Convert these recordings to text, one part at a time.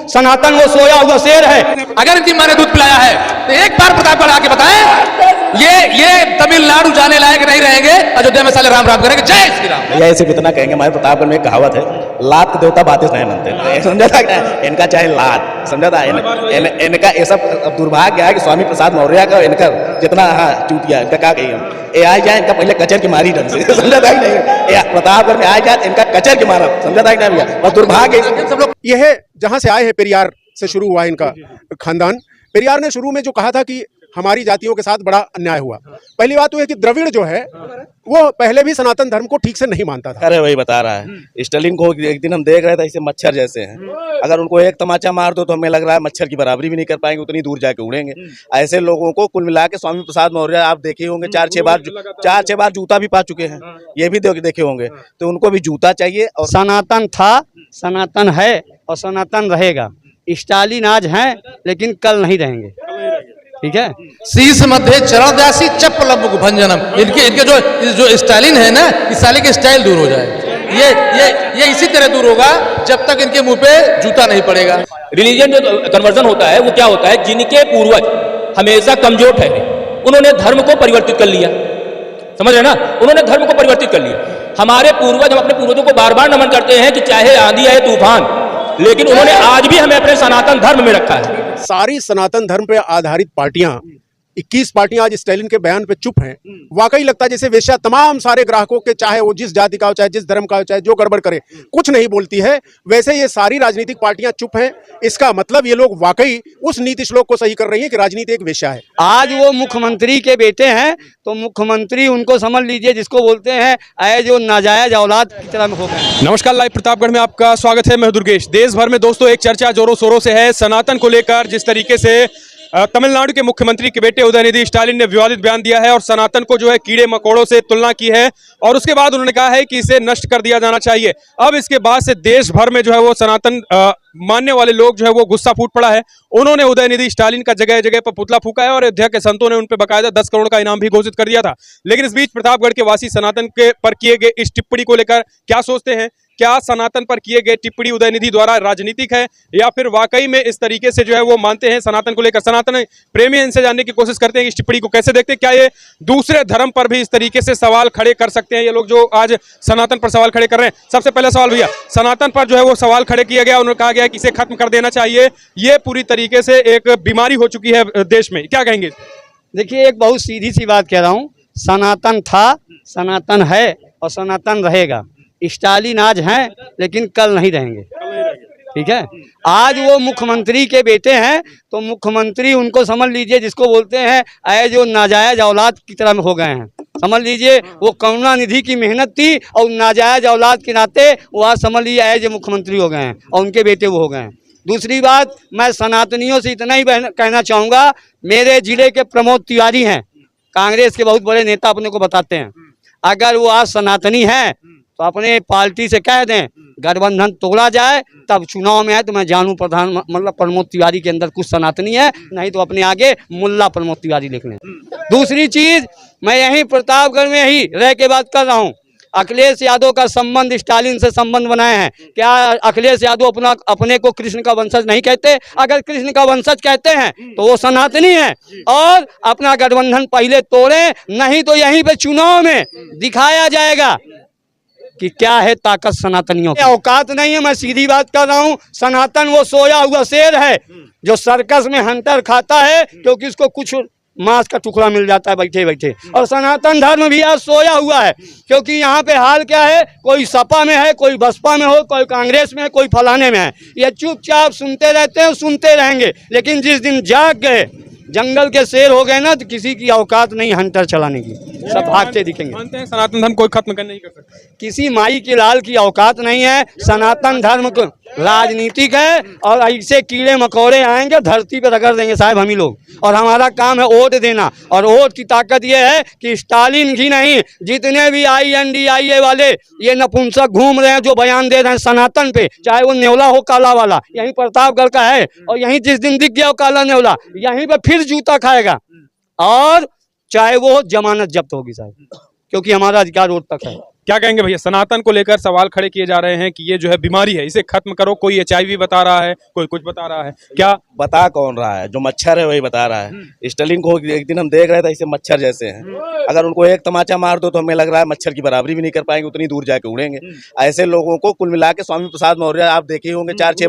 सनातन वो सोया हुआ शेर है। अगर इनकी माँ ने दूध पिलाया है तो एक बार प्रतापगढ़ आके बताएं, ये तमिलनाडु जाने लायक नहीं रहेंगे, अयोध्या में साले राम राम करेंगे। जय श्री राम। भैया ऐसे कितना कहेंगे, हमारे प्रतापगढ़ में एक कहावत है, लात के देवता बातें नहीं मानते। समझा था क्या? इनका चाहे लात, समझा था इनका ऐसा दुर्भाग्य है कि स्वामी प्रसाद मौर्य का इनका जितना चूतिया इनका क्या कही हम, ये आ जाए इनका पहले कचर की मारी ढंग से, समझा था नहीं? प्रतापगढ़ में आ जाए इनका कचर की मारा, समझा था नहीं भैया? और दुर्भाग्य सब लोग यह जहां से आए हैं, पेरियार से शुरू हुआ इनका खानदान। पेरियार ने शुरू में जो कहा था कि हमारी जातियों के साथ बड़ा अन्याय हुआ। पहली बात तो है कि द्रविड़ जो है वो पहले भी सनातन धर्म को ठीक से नहीं मानता था। अरे वही बता रहा है, स्टालिन को एक दिन हम देख रहे थे ऐसे मच्छर जैसे हैं, अगर उनको एक तमाचा मार दो तो हमें लग रहा है मच्छर की बराबरी भी नहीं कर पाएंगे, उतनी दूर जाके उड़ेंगे। ऐसे लोगों को कुल मिला के स्वामी प्रसाद मौर्य आप देखे होंगे 4-6 बार जूता भी पा चुके हैं, ये भी देखे होंगे, तो उनको भी जूता चाहिए। और सनातन था, सनातन है और सनातन रहेगा। स्टालिन आज हैं लेकिन कल नहीं रहेंगे, ठीक है। शीश मध्य चरण दासी चप्पल भंजनम, इनके जो स्टालिन है ना, इस साले के स्टाइल दूर हो जाए। ये इसी तरह दूर होगा जब तक इनके मुंह पे जूता नहीं पड़ेगा। रिलीजन जो कन्वर्जन होता है वो क्या होता है, जिनके पूर्वज हमेशा कमजोर ठहरे उन्होंने धर्म को परिवर्तित कर लिया, समझ रहे ना, उन्होंने धर्म को परिवर्तित कर लिया। हमारे पूर्वज, हम अपने पूर्वजों को बार बार नमन करते हैं कि चाहे आंधी आए तूफान, लेकिन उन्होंने आज भी हमें अपने सनातन धर्म में रखा है। सारी सनातन धर्म पे आधारित पार्टियां, 21 पार्टियां आज स्टालिन के बयान पे चुप हैं। वाकई लगता है जैसे वेश्या तमाम सारे ग्राहकों के, चाहे वो जिस जाति का हो, चाहे जिस धर्म का हो, चाहे जो गड़बड़ करे, कुछ नहीं बोलती है। वैसे ये सारी राजनीतिक पार्टियां चुप हैं। इसका मतलब ये लोग वाकई उस नीति श्लोक को सही कर रही है कि राजनीति एक वेश्या है। आज वो मुख्यमंत्री के बेटे हैं तो मुख्यमंत्री उनको समझ लीजिए जिसको बोलते हैं ऐ जो नाजायज औलाद की तरह हो गए। नमस्कार, लाइव प्रतापगढ़ में आपका स्वागत है। मैं दुर्गेश। देश भर में दोस्तों एक चर्चा जोरों शोरों से है सनातन को लेकर। जिस तरीके से तमिलनाडु के मुख्यमंत्री के बेटे उदयनिधि स्टालिन ने विवादित बयान दिया है और सनातन को जो है कीड़े मकोड़ों से तुलना की है, और उसके बाद उन्होंने कहा है कि इसे नष्ट कर दिया जाना चाहिए। अब इसके बाद से देश भर में जो है वो सनातन मानने वाले लोग जो है वो गुस्सा फूट पड़ा है। उन्होंने उदयनिधि स्टालिन का जगह जगह पर पुतला फूका है और अयोध्या के संतों ने उन पर बकायदा 10 करोड़ का इनाम भी घोषित कर दिया था। लेकिन इस बीच प्रतापगढ़ के वासी सनातन के पर किए गए इस टिप्पणी को लेकर क्या सोचते हैं? क्या सनातन पर किए गए टिप्पणी उदयनिधि द्वारा राजनीतिक है या फिर वाकई में इस तरीके से जो है वो मानते हैं सनातन को लेकर? सनातन प्रेमी इनसे जानने की कोशिश करते हैं कि इस टिप्पणी को कैसे देखते हैं। क्या ये दूसरे धर्म पर भी इस तरीके से सवाल खड़े कर सकते हैं ये लोग जो आज सनातन पर सवाल खड़े कर रहे हैं? सबसे पहला सवाल भैया, सनातन पर जो है वो सवाल खड़े किया गया, उन्होंने कहा गया कि इसे खत्म कर देना चाहिए, ये पूरी तरीके से एक बीमारी हो चुकी है देश में, क्या कहेंगे? देखिए, एक बहुत सीधी सी बात कह रहा हूँ, सनातन था, सनातन है और सनातन रहेगा। स्टालिन आज हैं लेकिन कल नहीं रहेंगे, ठीक है। आज वो मुख्यमंत्री के बेटे हैं तो मुख्यमंत्री उनको समझ लीजिए जिसको बोलते हैं ऐ जो नाजायज औलाद की तरह हो गए हैं। समझ लीजिए वो करुणानिधि की मेहनत थी और नाजायज औलाद के नाते वो आज समझ लीजिए ऐ जो मुख्यमंत्री हो गए हैं और उनके बेटे वो हो गए हैं। दूसरी बात, मैं सनातनियों से इतना ही कहना चाहूँगा, मेरे जिले के प्रमोद तिवारी हैं, कांग्रेस के बहुत बड़े नेता अपने को बताते हैं, अगर वो आज सनातनी हैं तो अपने पार्टी से कह दें गठबंधन तोड़ा जाए, तब चुनाव में आए तो मैं जानूं प्रधान मतलब प्रमोद तिवारी के अंदर कुछ सनातनी है, नहीं तो अपने आगे मुल्ला प्रमोद तिवारी लिख लें। दूसरी चीज, मैं यहीं प्रतापगढ़ में ही रह के बात कर रहा हूं, अखिलेश यादव का संबंध स्टालिन से संबंध बनाए हैं। क्या अखिलेश यादव अपने को कृष्ण का वंशज नहीं कहते? अगर कृष्ण का वंशज कहते हैं तो वो सनातनी है और अपना गठबंधन पहले तोड़े, नहीं तो यहीं पे चुनाव में दिखाया जाएगा कि क्या है ताकत सनातनियों की। औकात नहीं है, मैं सीधी बात कर रहा हूँ। सनातन वो सोया हुआ शेर है जो सर्कस में हंटर खाता है क्योंकि उसको कुछ मांस का टुकड़ा मिल जाता है बैठे बैठे, और सनातन धर्म भी आज सोया हुआ है क्योंकि यहाँ पे हाल क्या है, कोई सपा में है, कोई बसपा में हो, कोई कांग्रेस में है, कोई फलाने में है। ये चुपचाप सुनते रहते हैं, सुनते रहेंगे, लेकिन जिस दिन जाग गए, जंगल के शेर हो गए ना, तो किसी की औकात नहीं हंटर चलाने की, सब भागते दिखेंगे। मानते हैं सनातन धर्म कोई खत्म नहीं कर सकता? किसी माई के लाल की औकात नहीं है। सनातन धर्म को राजनीतिक है और ऐसे कीड़े मकोड़े आएंगे धरती पे रगड़ देंगे साहब हम ही लोग, और हमारा काम है वोट देना। और वोट की ताकत ये है कि स्टालिन ही नहीं, जितने भी INDIA वाले ये नपुंसक घूम रहे हैं जो बयान दे रहे हैं सनातन पे, चाहे वो नेवला हो काला वाला, यहीं प्रतापगढ़ का है, और यहीं जिस दिन दिख गया वो काला नेवला यहीं पे फिर जूता खाएगा, और चाहे वो जमानत जब्त होगी साहब, क्योंकि हमारा अधिकार वोट तक है। क्या कहेंगे भैया, सनातन को लेकर सवाल खड़े किए जा रहे हैं कि ये जो है बीमारी है, इसे खत्म करो। कोई HIV बता रहा है, कोई कुछ बता रहा है, क्या बता कौन रहा है? जो मच्छर है वही बता रहा है। स्टालिन को एक दिन हम देख रहे थे, ऐसे मच्छर जैसे हैं, अगर उनको एक तमाचा मार दो तो हमें लग रहा है मच्छर की बराबरी भी नहीं कर पाएंगे, उतनी दूर जाके उड़ेंगे। ऐसे लोगों को कुल मिला के स्वामी प्रसाद मौर्य आप देखे होंगे 4-6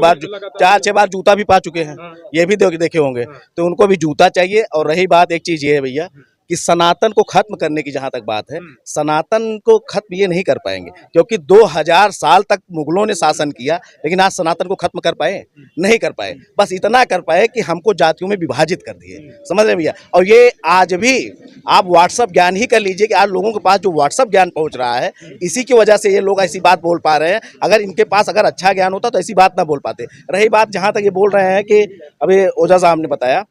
बार जूता भी पा चुके हैं, ये भी देखे होंगे, तो उनको भी जूता चाहिए। और रही बात, एक चीज ये है भैया कि सनातन को खत्म करने की जहां तक बात है, सनातन को खत्म ये नहीं कर पाएंगे, क्योंकि 2000 साल तक मुगलों ने शासन किया, लेकिन आज सनातन को खत्म कर पाए? नहीं कर पाए। बस इतना कर पाए कि हमको जातियों में विभाजित कर दिए, समझ रहे भैया। और ये आज भी आप व्हाट्सअप ज्ञान ही कर लीजिए कि आज लोगों के पास जो व्हाट्सअप ज्ञान पहुंच रहा है, इसी की वजह से ये लोग ऐसी बात बोल पा रहे हैं। अगर इनके पास अगर अच्छा ज्ञान होता तो ऐसी बात ना बोल पाते। रही बात जहां तक ये बोल रहे हैं कि अभी ओझा साहब ने बताया,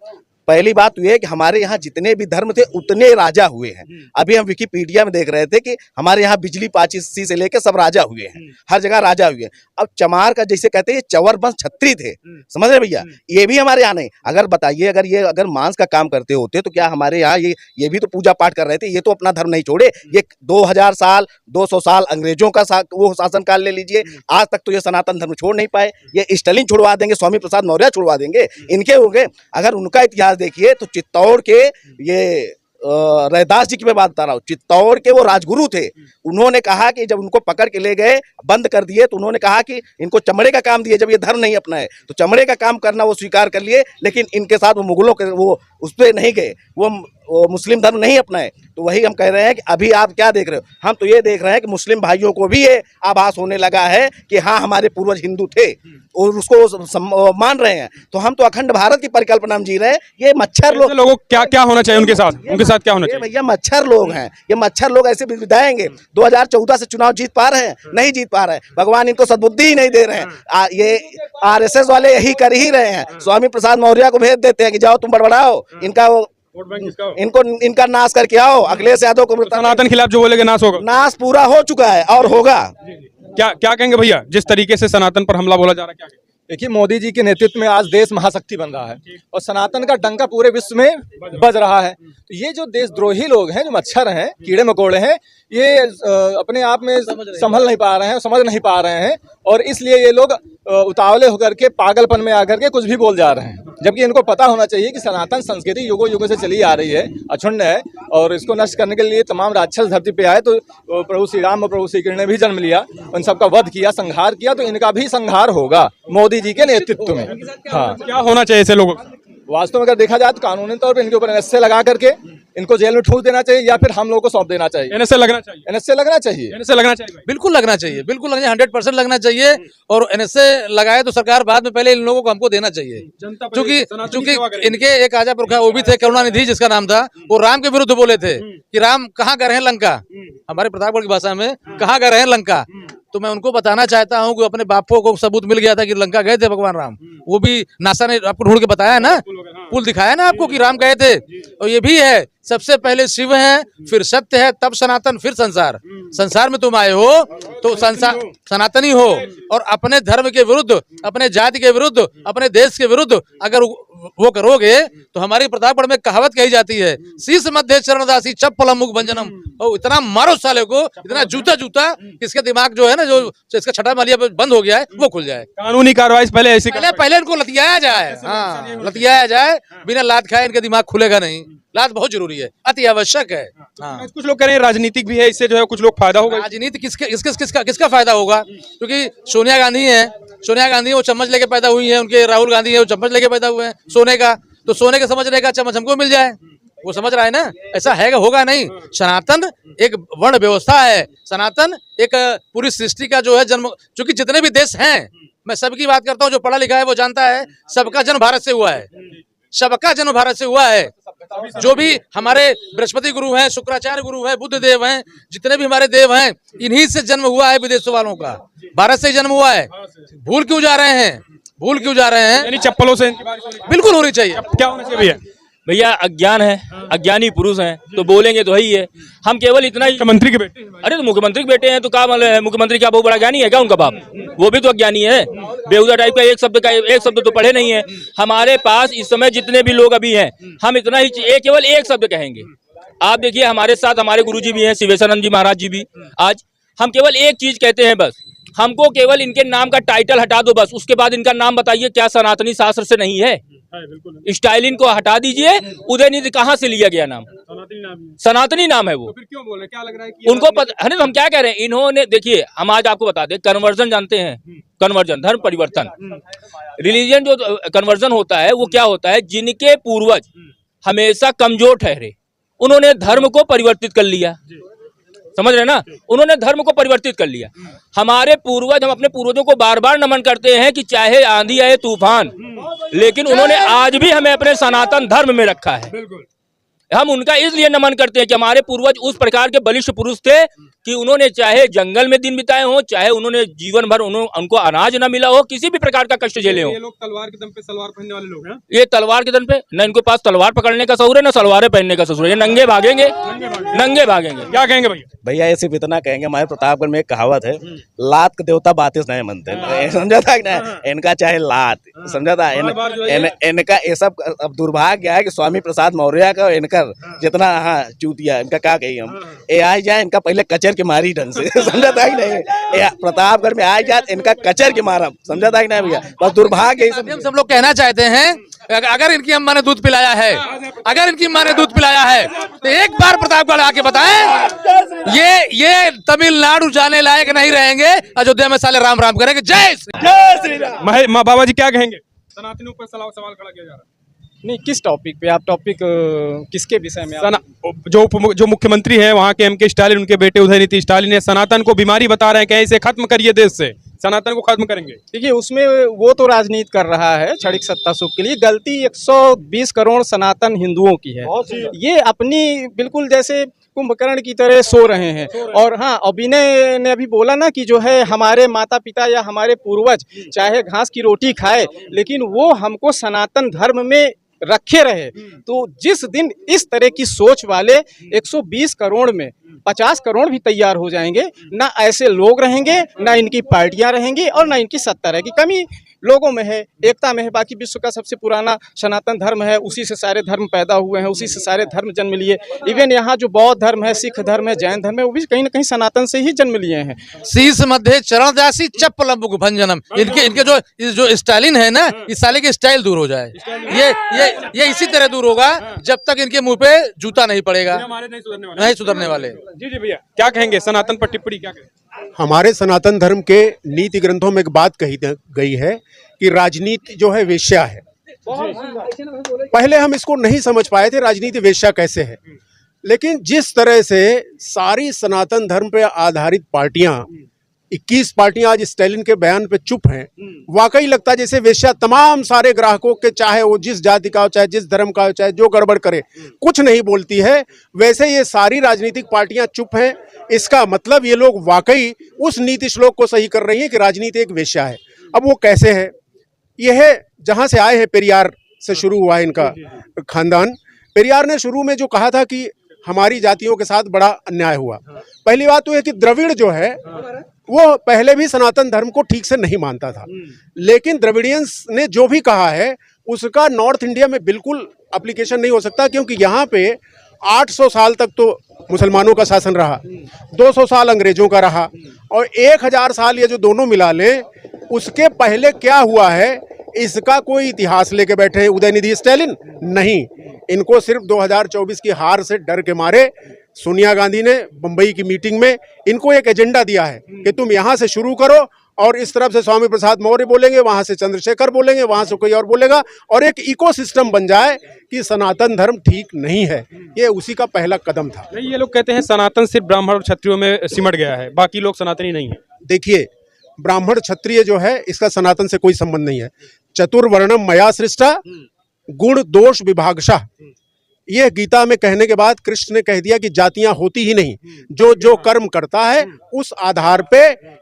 पहली बात तो ये है कि हमारे यहाँ जितने भी धर्म थे उतने राजा हुए हैं। अभी हम विकिपीडिया में देख रहे थे कि हमारे यहाँ बिजली पाची से लेकर सब राजा हुए हैं, हर जगह राजा हुए हैं। अब चमार का जैसे कहते हैं चवर वंश छत्री थे, समझ रहे भैया, ये भी हमारे यहाँ नहीं। अगर बताइए, अगर मांस का काम करते होते तो क्या हमारे यहाँ ये भी तो पूजा पाठ कर रहे थे, ये तो अपना धर्म नहीं छोड़े। ये 2000 साल 200 साल अंग्रेजों का वो शासन काल ले लीजिए, आज तक तो ये सनातन धर्म छोड़ नहीं पाए। ये स्टालिन छुड़वा देंगे, स्वामी प्रसाद मौर्य छुड़वा देंगे, इनके होंगे। अगर उनका इतिहास देखिए तो चित्तौड़ के ये रैदास जी की मैं बात बता रहा हूँ, चित्तौड़ के वो राजगुरु थे। उन्होंने कहा कि जब उनको पकड़ के ले गए, बंद कर दिए, तो उन्होंने कहा कि इनको चमड़े का काम दिए, जब ये धर्म नहीं अपनाए तो चमड़े का काम करना वो स्वीकार कर लिए। लेकिन इनके साथ वो मुगलों के वो उस पर नहीं गए, वो मुस्लिम धर्म नहीं अपनाए। तो वही हम कह रहे हैं कि अभी आप क्या देख रहे हो, हम तो ये देख रहे हैं कि मुस्लिम भाइयों को भी ये आभास होने लगा है कि हाँ हमारे पूर्वज हिंदू थे और उसको मान रहे हैं। तो हम तो अखंड भारत की परिकल्पना में जी रहे हैं। ये मच्छर लोग, लोगों को क्या होना चाहिए उनके साथ क्या होना चाहिए? भैया मच्छर लोग हैं, ये मच्छर लोग ऐसे विदाएंगे। 2014 से चुनाव जीत पा रहे हैं? नहीं जीत पा रहे हैं। भगवान इनको सद्बुद्धि ही नहीं दे रहे हैं। ये RSS वाले यही कर ही रहे हैं, स्वामी प्रसाद मौर्य को भेज देते हैं कि जाओ तुम बड़बड़ाओ, इनका नाश करके आओ। अखिलेश यादव को सनातन खिलाफ जो बोलेगे नाश होगा, नाश पूरा हो चुका है और होगा। क्या कहेंगे भैया, जिस तरीके से सनातन पर हमला बोला जा रहा है, क्या कहेंगे? देखिए, मोदी जी के नेतृत्व में आज देश महाशक्ति बन रहा है और सनातन का डंका पूरे विश्व में बज रहा है। तो ये जो देशद्रोही लोग हैं, जो मच्छर हैं, कीड़े मकोड़े हैं, ये अपने आप में संभल नहीं पा रहे हैं, समझ नहीं पा रहे हैं, और इसलिए ये लोग उतावले होकर के पागलपन में आकर के कुछ भी बोल जा रहे हैं। जबकि इनको पता होना चाहिए कि सनातन संस्कृति युगों युगों से चली आ रही है, अक्षुण्ण है, और इसको नष्ट करने के लिए तमाम राक्षस धरती पे आए। तो प्रभु श्री राम और प्रभु श्री कृष्ण ने भी जन्म लिया, उन सबका वध किया, संहार किया, तो इनका भी संहार होगा मोदी जी के नेतृत्व में। हाँ, क्या होना चाहिए ऐसे लोगों को? वास्तव में अगर देखा जाए तो कानूनी तौर पर इनके ऊपर NSA लगा करके इनको जेल में ठूस देना चाहिए, या फिर हम लोगों को सौंप देना चाहिए। NSA लगना चाहिए, NSA लगना चाहिए, NSA लगना चाहिए, बिल्कुल लगना चाहिए, बिल्कुल लगना चाहिए, 100% लगना चाहिए। और NSA लगाए तो सरकार बाद में, पहले इन लोगों को हमको देना चाहिए, क्योंकि इनके एक आजा पुरखा वो भी थे, करुणानिधि जिसका नाम था, वो राम के विरुद्ध बोले थे कि राम कहाँ गए हैं लंका, हमारे प्रतापगढ़ की भाषा में कहाँ गए हैं लंका। तो मैं उनको बताना चाहता हूँ कि अपने बापों को सबूत मिल गया था कि लंका गए थे भगवान राम, वो भी नासा ने आपको ढूंढ के बताया ना, पुल दिखाया ना आपको कि राम गए थे। और ये भी है, सबसे पहले शिव है, फिर सत्य है, तब सनातन, फिर संसार। संसार में तुम आए हो तो संसार सनातनी हो, और अपने धर्म के विरुद्ध, अपने जाति के विरुद्ध, अपने देश के विरुद्ध अगर वो करोगे तो हमारी प्रतापगढ़ में कहावत कही जाती है, शीश मध्य चरणदासी चप्पलम मुख भंजनम। और इतना मारो साले को, इतना जूता इसके दिमाग जो है ना, जो इसका छठा मालिया बंद हो गया है, वो खुल जाए। कानूनी कार्रवाई पहले इनको लतियाया जाए। हाँ, लतियाया जाए, बिना लात खाए इनका दिमाग खुलेगा नहीं। लात बहुत जरूरी है, अति आवश्यक है। हाँ। कुछ लोग कह रहे हैं राजनीतिक भी है, इससे जो है कुछ लोग फायदा होगा। राजनीति किसका फायदा होगा? क्योंकि सोनिया गांधी है, वो चम्मच लेके पैदा हुई है, उनके राहुल गांधी है, वो चम्मच लेके पैदा हुए हैं सोने का। तो सोने का समझने का चम्मच हमको मिल जाए, वो समझ रहा है ना, ऐसा है होगा नहीं। सनातन एक वर्ण व्यवस्था है, सनातन एक पूरी सृष्टि का जो है जन्म। चूंकि जितने भी देश हैं, मैं सबकी बात करता हूँ, जो पढ़ा लिखा है वो जानता है, सबका जन्म भारत से हुआ है, सबका जन्म भारत से हुआ है। जो भी हमारे बृहस्पति गुरु हैं, शुक्राचार्य गुरु हैं, बुद्ध देव हैं, जितने भी हमारे देव हैं, इन्हीं से जन्म हुआ है विदेशों वालों का, भारत से ही जन्म हुआ है। भूल क्यों जा रहे हैं? यानी चप्पलों से बिल्कुल होनी चाहिए। क्या होना चाहिए भैया? भैया अज्ञान है, अज्ञानी पुरुष हैं, तो बोलेंगे तो ही है। हम केवल इतना ही, मुख्यमंत्री के बेटे, अरे तो मुख्यमंत्री के बेटे हैं तो क्या मतलब है, मुख्यमंत्री क्या बहुत बड़ा ज्ञानी है क्या उनका बाप? वो भी तो अज्ञानी है, बेहुदा टाइप का एक शब्द तो पढ़े नहीं है। हमारे पास इस समय जितने भी लोग अभी हैं, हम इतना ही केवल एक शब्द कहेंगे। आप देखिए हमारे साथ हमारे गुरुजी भी हैं, शिवेशानंद जी महाराज जी भी, आज हम केवल एक चीज कहते हैं, बस हमको केवल इनके नाम का टाइटल हटा दो, बस उसके बाद इनका नाम बताइए। क्या सनातनी शास्त्र से नहीं है? स्टालिन को हटा दीजिए। उदयनिधि कहाँ से लिया गया नाम? सनातनी नाम है वो। तो फिर क्यों बोल रहे हैं? क्या लग रहा है कि उनको पता है ना, तो हम क्या कह रहे हैं? इन्होंने देखिए, हम आज आपको बता दें, कन्वर्जन जानते हैं? कन्वर्जन, धर्म परिवर्तन, रिलीजन जो कन्वर्जन होता है वो क्या होता है? जिनके पूर्वज हमेशा कमजोर ठहरे, उन्होंने धर्म को परिवर्तित कर लिया। समझ रहे ना? उन्होंने धर्म को परिवर्तित कर लिया। हमारे पूर्वज, हम अपने पूर्वजों को बार बार नमन करते हैं कि चाहे आंधी आए तूफान, लेकिन उन्होंने आज भी हमें अपने सनातन धर्म में रखा है। हम उनका इसलिए नमन करते हैं कि हमारे पूर्वज उस प्रकार के बलिष्ठ पुरुष थे कि उन्होंने चाहे जंगल में दिन बिताए हो, चाहे उन्होंने जीवन भर उनको अनाज ना मिला हो, किसी भी प्रकार का कष्ट झेले हो। ये लोग तलवार के दम पे सलवार पहनने वाले लोग हैं। ये तलवार के दम पे न इनके पास तलवार पकड़ने का शौर है, न सलवारें पहनने का शौर है। ये नंगे भागेंगे, नंगे भागेंगे। क्या कहेंगे भैया? भैया ये सिर्फ इतना कहेंगे, हमारे प्रतापगढ़ में एक कहावत है, लात के देवता बातें नहीं मनते। समझा था ना? इनका चाहे लात, समझा था? इनका ये सब अब दुर्भाग्य है कि स्वामी प्रसाद मौर्य का इनका जितना चूतिया, इनका क्या कही हम, ये आ जाए इनका पहले कचर के मारी ढंग से। समझा था कि नहीं? प्रतापगढ़ में आ जाए इनका कचर के मारा। समझा था कि नहीं भैया? बस दुर्भाग्य हम सब लोग कहना चाहते हैं, अगर इनकी अम्मा ने दूध पिलाया है, अगर इनकी माँ ने दूध पिलाया है, तो एक बार प्रतापगढ़ आके बताएं, ये तमिलनाडु जाने लायक नहीं रहेंगे। अयोध्या में साले राम राम करेंगे। जय श्री राम। बाबा जी क्या कहेंगे? सनातनियों पर सवाल खड़ा किया जा रहा है। नहीं, किस टॉपिक पे? आप टॉपिक किसके विषय में? जो मुख्यमंत्री है वहाँ के एम.के. स्टालिन, उनके बेटे उदयनिधि स्टालिन ने सनातन को बीमारी बता रहे हैं कि इसे खत्म करिए, देश से सनातन को खत्म करेंगे। देखिए, उसमें वो तो राजनीति कर रहा है क्षणिक सत्ता सुख के लिए। गलती 120 करोड़ सनातन हिंदुओं की है। ये अपनी बिल्कुल जैसे कुंभकर्ण की तरह सो रहे हैं। और हाँ, अभिनय ने अभी बोला ना कि जो है हमारे माता पिता या हमारे पूर्वज चाहे घास की रोटी खाए, लेकिन वो हमको सनातन धर्म में रखे रहे। तो जिस दिन इस तरह की सोच वाले 120 करोड़ में 50 करोड़ भी तैयार हो जाएंगे, ना ऐसे लोग रहेंगे, ना इनकी पार्टियां रहेंगी, और ना इनकी सत्ता रहेगी। कमी लोगों में है, एकता में है। बाकी विश्व का सबसे पुराना सनातन धर्म है, उसी से सारे धर्म पैदा हुए हैं, उसी से सारे धर्म जन्म लिए। इवन यहाँ जो बौद्ध धर्म है, सिख धर्म है, जैन धर्म है, वो भी कहीं ना कहीं सनातन से ही जन्म लिए हैं। शीश मध्य चरण दासी चप्पल भंजनम। इनके जो स्टालिन है ना, इस साले की स्टाइल दूर हो जाए। ये इसी तरह दूर होगा जब तक इनके मुंह पे जूता नहीं पड़ेगा, नहीं सुधरने वाले। जी भैया क्या कहेंगे? सनातन पर टिप्पणी क्या कहेंगे? हमारे सनातन धर्म के नीति ग्रंथों में एक बात कही गई है कि राजनीति जो है वेश्या है। पहले हम इसको नहीं समझ पाए थे राजनीति वेश्या कैसे है, लेकिन जिस तरह से सारी सनातन धर्म पे आधारित पार्टियां, 21 पार्टियां आज स्टालिन के बयान पे चुप हैं, वाकई लगता है जैसे वेश्या तमाम सारे ग्राहकों के, चाहे वो जिस जाति का हो, चाहे जिस धर्म का हो, चाहे जो गड़बड़ करे, कुछ नहीं बोलती है। वैसे ये सारी राजनीतिक पार्टियां चुप हैं। इसका मतलब ये लोग वाकई उस नीति श्लोक को सही कर रही हैं कि राजनीति एक वेश्या है। अब वो कैसे है? यह है जहां से आए हैं, पेरियार से शुरू हुआ है इनका खानदान। पेरियार ने शुरू में जो कहा था कि हमारी जातियों के साथ बड़ा अन्याय हुआ। पहली बात तो है कि द्रविड़ जो है वो पहले भी सनातन धर्म को ठीक से नहीं मानता था, लेकिन द्रविडियंस ने जो भी कहा है उसका नॉर्थ इंडिया में बिल्कुल एप्लीकेशन नहीं हो सकता, क्योंकि यहाँ पे 800 साल तक तो मुसलमानों का शासन रहा, 200 साल अंग्रेजों का रहा, और 1000 साल ये जो दोनों मिला लें, उसके पहले क्या हुआ है इसका कोई इतिहास लेके बैठे हैं उदयनिधि स्टालिन? नहीं। इनको सिर्फ 2024 की हार से डर के मारे सोनिया गांधी ने बंबई की मीटिंग में इनको एक एजेंडा दिया है कि तुम यहाँ से शुरू करो, और इस तरफ से स्वामी प्रसाद मौर्य बोलेंगे, वहां से चंद्रशेखर बोलेंगे, वहां से कोई और बोलेगा, और एक इकोसिस्टम बन जाए कि सनातन धर्म ठीक नहीं है। ये उसी का पहला कदम था। नहीं, ये लोग कहते हैं सनातन सिर्फ ब्राह्मण और क्षत्रियों में सिमट गया है, बाकी लोग सनातनी नहीं है। देखिए, ब्राह्मण क्षत्रिय जो है इसका सनातन से कोई संबंध नहीं है। चतुर्वर्णम मया सृष्टा गुण दोष विभागशः, यह गीता में कहने के बाद कृष्ण ने कह दिया कि जातियां होती ही नहीं, जो जो कर्म करता है उस आधार पे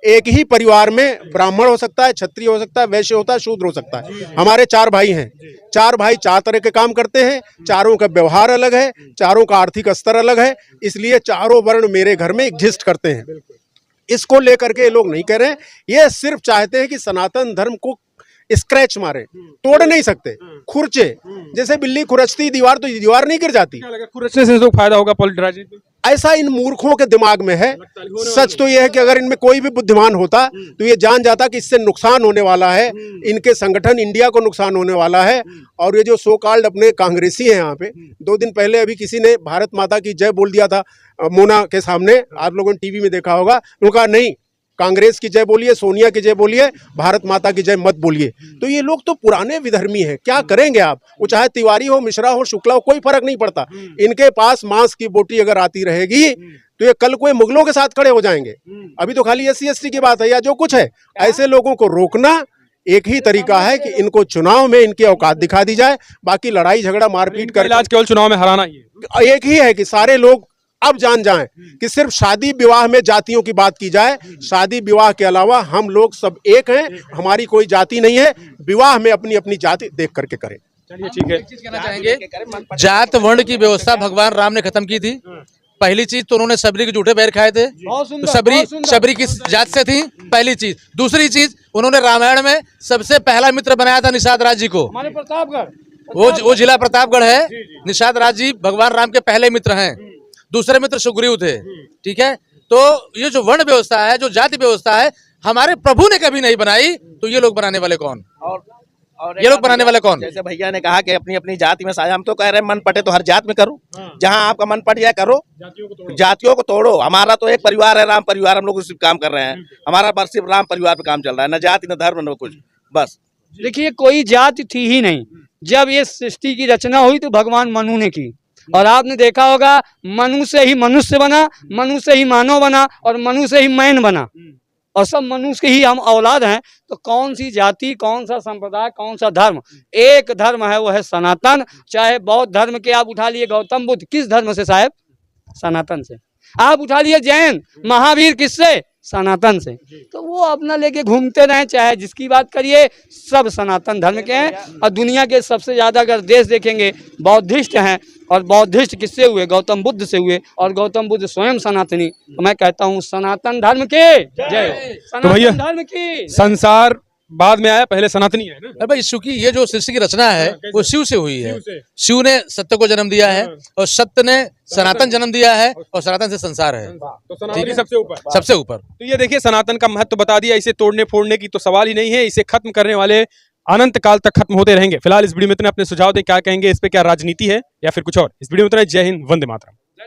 एक ही परिवार में ब्राह्मण हो सकता है, क्षत्रिय हो सकता है, वैश्य होता है, शूद्र हो सकता है। हमारे 4 भाई हैं, 4 भाई 4 तरह के काम करते हैं, चारों का व्यवहार अलग है, चारों का आर्थिक स्तर अलग है, इसलिए चारों वर्ण मेरे घर में एग्जिस्ट करते हैं। इसको लेकर के ये लोग नहीं कह रहे हैं, ये सिर्फ चाहते हैं कि सनातन धर्म को स्क्रैच मारे, तोड़ नहीं सकते, खुरचे, जैसे बिल्ली खुरचती दीवार तो दीवार नहीं गिर जाती। खुरचने से तो फायदा होगा राजनीति? ऐसा इन मूर्खों के दिमाग में है। सच तो यह है कि अगर इनमें कोई भी बुद्धिमान होता तो ये जान जाता कि इससे नुकसान होने वाला है, इनके संगठन इंडिया को नुकसान होने वाला है। और ये जो सो कॉल्ड अपने कांग्रेसी हैं यहाँ पे, 2 दिन पहले अभी किसी ने भारत माता की जय बोल दिया था मोना के सामने, आप लोगों ने टीवी में देखा होगा। उन्होंने कहा नहीं, कांग्रेस की जय बोलिए, सोनिया की जय बोलिए, भारत माता की जय मत बोलिए। तो ये लोग तो पुराने विधर्मी हैं, क्या करेंगे आप? वो चाहे तिवारी हो, मिश्रा हो, शुक्ला हो, कोई फर्क नहीं पड़ता। इनके पास मांस की बोटी अगर आती रहेगी तो ये कल कोई मुगलों के साथ खड़े हो जाएंगे। अभी तो खाली SC ST की बात है या जो कुछ है। ऐसे लोगों को रोकना एक ही तरीका है कि इनको चुनाव में इनकी औकात दिखा दी जाए। बाकी लड़ाई झगड़ा मारपीट कर इलाज केवल चुनाव में हराना ही है। एक ही है कि सारे लोग अब जान जाएं कि सिर्फ शादी विवाह में जातियों की बात की जाए, शादी विवाह के अलावा हम लोग सब एक हैं, हमारी कोई जाति नहीं है। विवाह में अपनी अपनी जाति देख करके करें। चलिए ठीक है। एक चीज कहना चाहेंगे, जात वर्ण की व्यवस्था भगवान राम ने खत्म की थी। पहली चीज तो उन्होंने सबरी के झूठे पैर खाए थे, तो सबरी किस जात से थी, पहली चीज। दूसरी चीज, उन्होंने रामायण में सबसे पहला मित्र बनाया था निषाद राज जी को। हमारे प्रतापगढ़, वो जिला प्रतापगढ़ है। निषाद राज जी भगवान राम के पहले मित्र हैं। दूसरे मित्र सुग्रीव थे। ठीक है, तो ये जो वर्ण व्यवस्था है, जो जाति व्यवस्था है, हमारे प्रभु ने कभी नहीं बनाई, तो ये लोग बनाने वाले कौन? और ये लोग बनाने वाले कौन? जैसे भैया ने कहा कि अपनी अपनी जाति में साझा, हम तो कह रहे हैं मन पटे तो हर जात में करो, जहां आपका मन पट जाए करो, जातियों को तोड़ो। हमारा तो एक परिवार है, राम परिवार, हम लोग उसी काम कर रहे हैं। हमारा सिर्फ राम परिवार पे काम चल रहा है, न जाति न धर्म न कुछ, बस। देखिए कोई जाति थी ही नहीं। जब ये सृष्टि की रचना हुई तो भगवान मनु ने की, और आपने देखा होगा मनु से ही मनुष्य बना, मनु से ही मानव बना, और मनु से ही मैन बना, और सब मनुष्य के ही हम औलाद हैं। तो कौन सी जाति, कौन सा संप्रदाय, कौन सा धर्म? एक धर्म है, वो है सनातन। चाहे बौद्ध धर्म के आप उठा लिए, गौतम बुद्ध किस धर्म से साहब? सनातन से। आप उठा लिए जैन, महावीर किससे? सनातन से। तो वो अपना लेके घूमते रहे, चाहे जिसकी बात करिए, सब सनातन धर्म के हैं। और दुनिया के सबसे ज्यादा अगर देश देखेंगे बौद्धिस्ट हैं, और बौद्धिस्ट किससे हुए? गौतम बुद्ध से हुए, और गौतम बुद्ध स्वयं सनातनी। तो मैं कहता हूँ सनातन धर्म के जय, तो भैया सनातन धर्म की। संसार बाद में आया, पहले सनातनी है ना। अरे भाई, शिव की ये जो सृष्टि की रचना है वो शिव से हुई है। शिव ने सत्य को जन्म दिया है, और सत्य ने सनातन जन्म दिया है, और सनातन से संसार है। तो सनातनी सबसे ऊपर, सबसे ऊपर। तो ये देखिए सनातन का महत्व बता दिया। इसे तोड़ने फोड़ने की तो सवाल ही नहीं है, इसे खत्म करने वाले अनंत काल तक खत्म होते रहेंगे। फिलहाल इस वीडियो में इतना, अपने सुझाव दें क्या कहेंगे इस पे, क्या राजनीति है या फिर कुछ और। इस वीडियो में इतना, जय हिंद, वंदे मातरम।